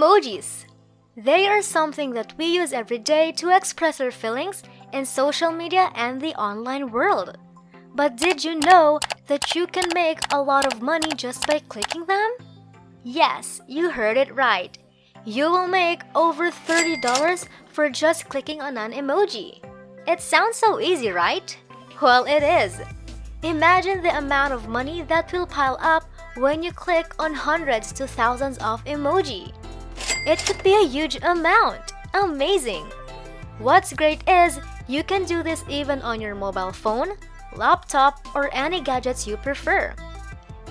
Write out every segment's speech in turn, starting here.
Emojis. They are something that we use every day to express our feelings in social media and the online world. But did you know that you can make a lot of money just by clicking them? Yes, you heard it right. You will make over $30 for just clicking on an emoji. It sounds so easy, right? Well, it is. Imagine the amount of money that will pile up when you click on hundreds to thousands of emoji. It could be a huge amount. Amazing! What's great is you can do this even on your mobile phone, laptop, or any gadgets you prefer.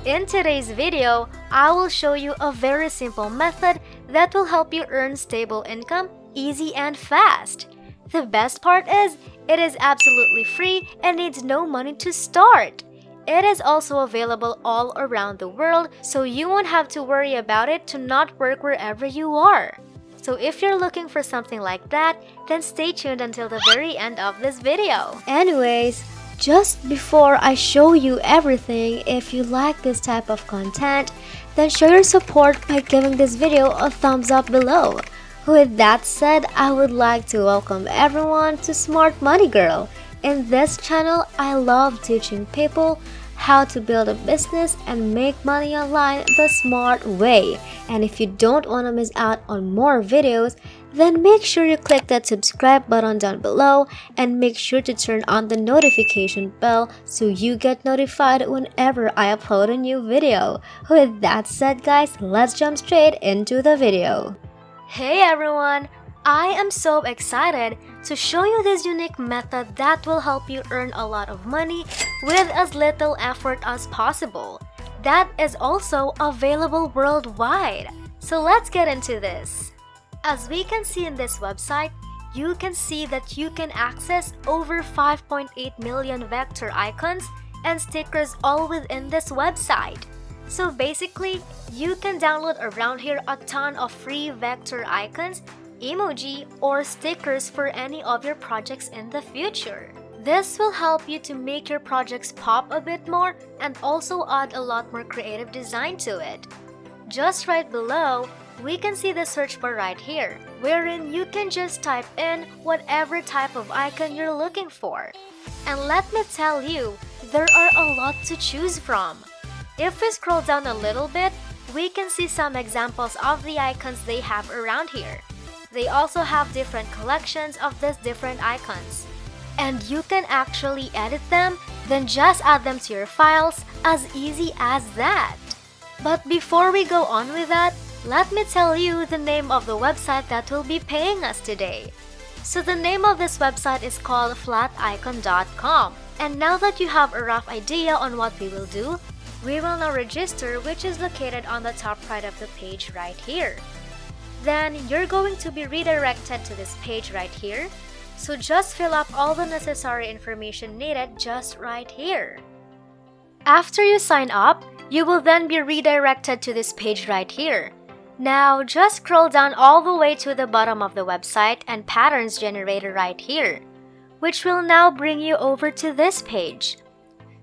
In today's video, I will show you a very simple method that will help you earn stable income easy and fast. The best part is, it is absolutely free and needs no money to start. It is also available all around the world, so you won't have to worry about it to not work wherever you are. So if you're looking for something like that, then stay tuned until the very end of this video. Anyways, just before I show you everything, if you like this type of content, then show your support by giving this video a thumbs up below. With that said, I would like to welcome everyone to Smart Money Girl. In this channel, I love teaching people how to build a business and make money online the smart way. And if you don't want to miss out on more videos, then make sure you click that subscribe button down below and make sure to turn on the notification bell so you get notified whenever I upload a new video. With that said, guys, let's jump straight into the video. Hey everyone! I am so excited to show you this unique method that will help you earn a lot of money with as little effort as possible. That is also available worldwide. So let's get into this. As we can see in this website, you can see that you can access over 5.8 million vector icons and stickers all within this website. So basically, you can download around here a ton of free vector icons, emoji, or stickers for any of your projects in the future. This will help you to make your projects pop a bit more and also add a lot more creative design to it. Just right below, we can see the search bar right here, wherein you can just type in whatever type of icon you're looking for. And let me tell you, there are a lot to choose from. If we scroll down a little bit, we can see some examples of the icons they have around here. They also have different collections of these different icons. And you can actually edit them, then just add them to your files as easy as that. But before we go on with that, let me tell you the name of the website that will be paying us today. So the name of this website is called flaticon.com. And now that you have a rough idea on what we will do, we will now register, which is located on the top right of the page right here. Then you're going to be redirected to this page right here. So just fill up all the necessary information needed just right here. After you sign up, you will then be redirected to this page right here. Now just scroll down all the way to the bottom of the website and patterns generator right here, which will now bring you over to this page.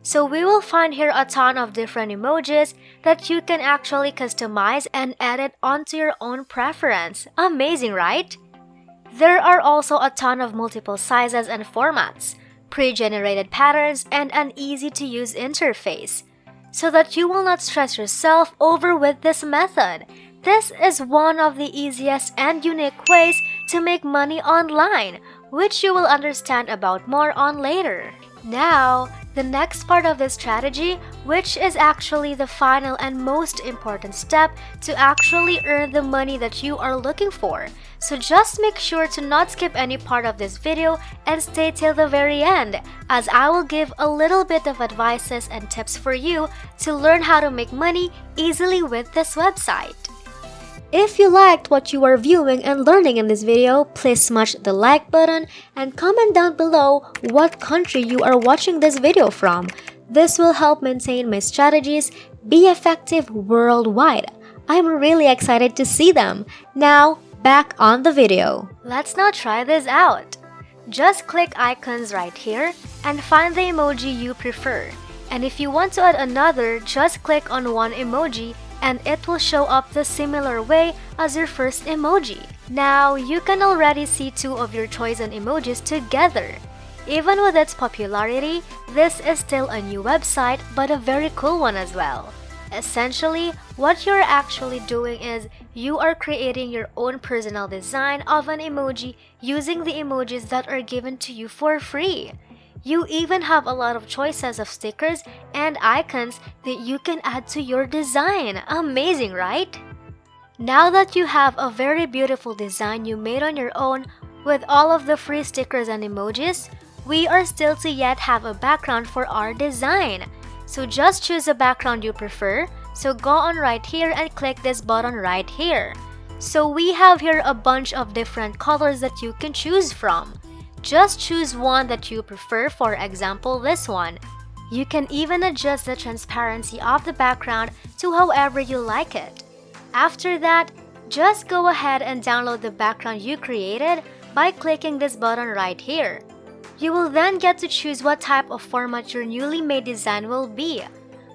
So we will find here a ton of different emojis that you can actually customize and edit onto your own preference. Amazing, right? There are also a ton of multiple sizes and formats, pre-generated patterns, and an easy-to-use interface, so that you will not stress yourself over with this method. This is one of the easiest and unique ways to make money online, which you will understand about more on later. Now, the next part of this strategy, which is actually the final and most important step to actually earn the money that you are looking for. So just make sure to not skip any part of this video and stay till the very end, as I will give a little bit of advices and tips for you to learn how to make money easily with this website. If you liked what you are viewing and learning in this video, please smash the like button and comment down below what country you are watching this video from. This will help maintain my strategies be effective worldwide. I'm really excited to see them. Now, back on the video. Let's now try this out. Just click icons right here and find the emoji you prefer. And if you want to add another, just click on one emoji and it will show up the similar way as your first emoji. Now, you can already see two of your chosen emojis together. Even with its popularity, this is still a new website, but a very cool one as well. Essentially, what you're actually doing is you are creating your own personal design of an emoji using the emojis that are given to you for free. You even have a lot of choices of stickers and icons that you can add to your design. Amazing, right? Now that you have a very beautiful design you made on your own with all of the free stickers and emojis, we are still to yet have a background for our design. So just choose a background you prefer. So go on right here and click this button right here. So we have here a bunch of different colors that you can choose from. Just choose one that you prefer, for example this one. You can even adjust the transparency of the background to however you like it. After that, just go ahead and download the background you created by clicking this button right here. You will then get to choose what type of format your newly made design will be.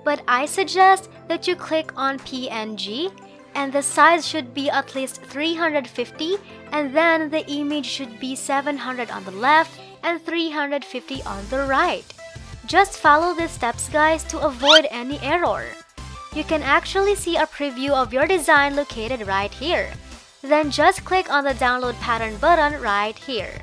But I suggest that you click on PNG, and the size should be at least 350, and then the image should be 700 on the left and 350 on the right. Just follow these steps, guys, to avoid any error. You can actually see a preview of your design located right here. Then just click on the download pattern button right here.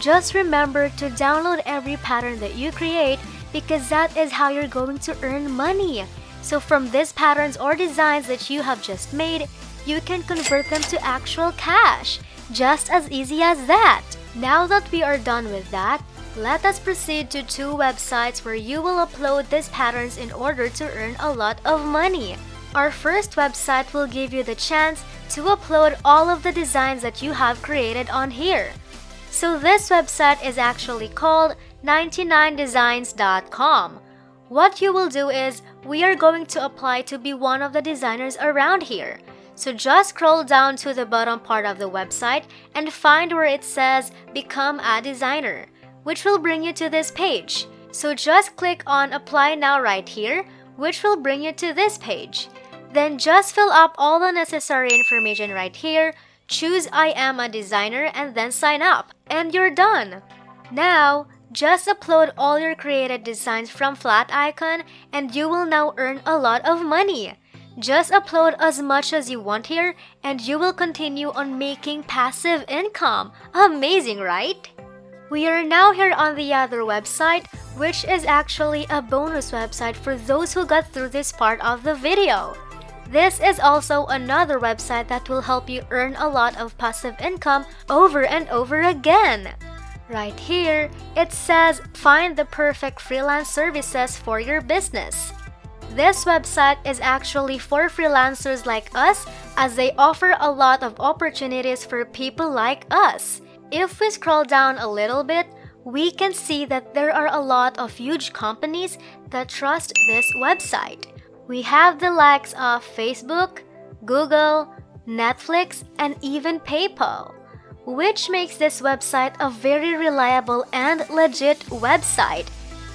Just remember to download every pattern that you create because that is how you're going to earn money. So from these patterns or designs that you have just made, you can convert them to actual cash. Just as easy as that. Now that we are done with that, let us proceed to two websites where you will upload these patterns in order to earn a lot of money. Our first website will give you the chance to upload all of the designs that you have created on here. So this website is actually called 99designs.com. What you will do is, we are going to apply to be one of the designers around here. So just scroll down to the bottom part of the website and find where it says Become a Designer, which will bring you to this page. So just click on Apply Now right here, which will bring you to this page. Then just fill up all the necessary information right here, choose I am a designer, and then sign up. And you're done! Now, just upload all your created designs from Flat Icon and you will now earn a lot of money. Just upload as much as you want here and you will continue on making passive income. Amazing, right? We are now here on the other website, which is actually a bonus website for those who got through this part of the video. This is also another website that will help you earn a lot of passive income over and over again. Right here, it says Find the perfect freelance services for your business. This website is actually for freelancers like us, as they offer a lot of opportunities for people like us. If we scroll down a little bit, we can see that there are a lot of huge companies that trust this website. We have the likes of Facebook, Google, Netflix, and even PayPal, which makes this website a very reliable and legit website.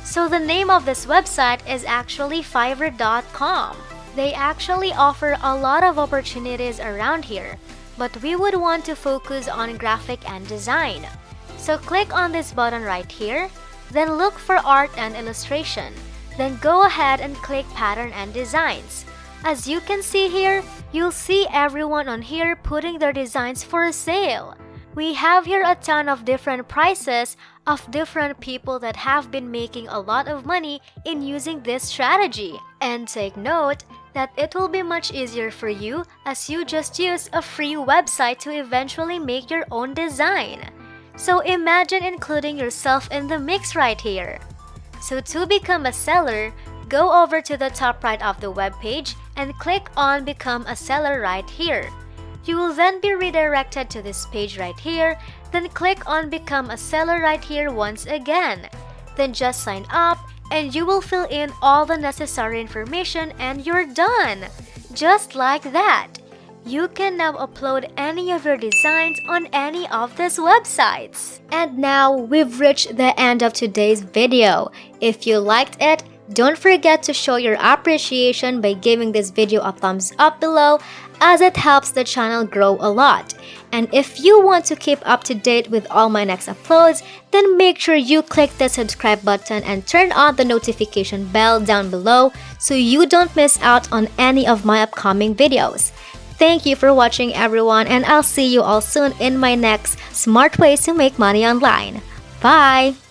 So the name of this website is actually Fiverr.com. They actually offer a lot of opportunities around here, but we would want to focus on graphic and design. So click on this button right here, then look for art and illustration. Then go ahead and click pattern and designs. As you can see here, you'll see everyone on here putting their designs for sale. We have here a ton of different prices of different people that have been making a lot of money in using this strategy. And take note that it will be much easier for you as you just use a free website to eventually make your own design. So imagine including yourself in the mix right here. So to become a seller, go over to the top right of the web page and click on Become a Seller right here. You will then be redirected to this page right here, then click on Become a Seller right here once again. Then just sign up and you will fill in all the necessary information and you're done! Just like that! You can now upload any of your designs on any of these websites. And now we've reached the end of today's video. If you liked it, Don't forget to show your appreciation by giving this video a thumbs up below, as it helps the channel grow a lot. And if you want to keep up to date with all my next uploads, then make sure you click the subscribe button and turn on the notification bell down below so you don't miss out on any of my upcoming videos. Thank you for watching, everyone, and I'll see you all soon in my next Smart Ways to Make Money Online. Bye!